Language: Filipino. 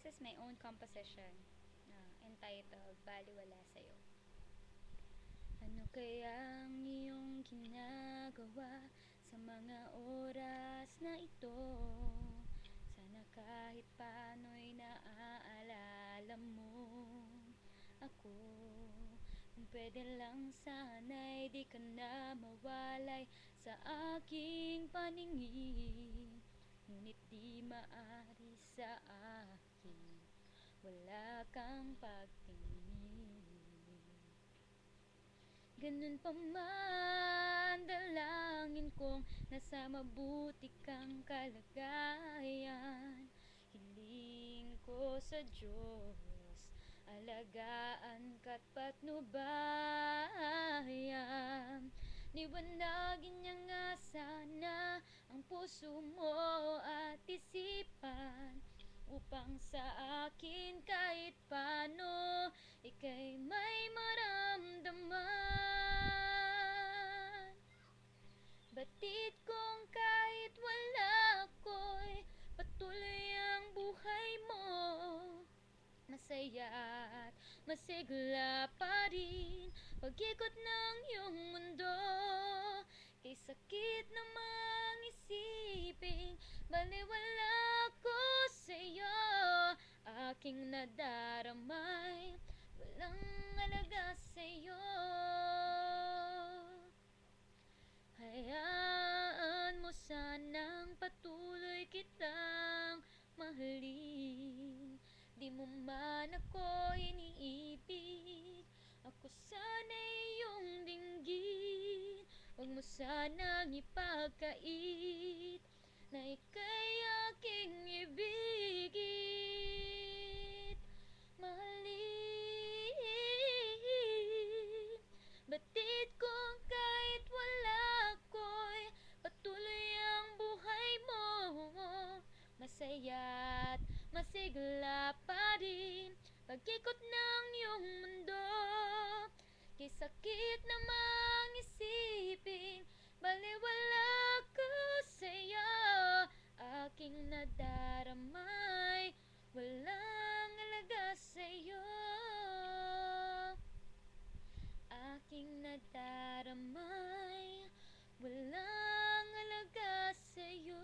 this is my own composition entitled Baliwala Sa'yo. Ano kayang iyong ginagawa sa mga oras na ito? Sana kahit paano'y naaalala mo ako. Kung pwede lang sana'y di ka na mawalay sa aking paningin. Ngunit di maaari sa akin, wala kang pagtingin. Ganun pa man, dalangin kong nasa mabuti kang kalagayan. Hiling ko sa Diyos, alagaan ka't patnubayan. Liwanagin niya nga sana ang puso mo at isipan, upang sa akin kahit paano ika'y may maramdaman. Batid kong kahit wala ko'y patuloy ang buhay mo, masaya at masigla pa rin pag-ikot ng iyong mundo. Kay sakit namang isipin, baliwala ko sa'yo. Aking nadaramay, walang alaga sa'yo. Hayaan mo sanang patuloy kitang mahalin. Di mo man ako iniibig, ako sana'y iyong dinggin. Huwag mo sanang ipagkait na ika'y aking ibigin, mahalin. Batid kong kahit wala ko'y patuloy ang buhay mo, masaya at masigla pa rin pag-ikot ng iyong mundo. Kay sakit namang isipin, baliwala ko sa'yo. Aking nadaramay, walang alaga sa'yo. Aking nadaramay, walang alaga sa'yo.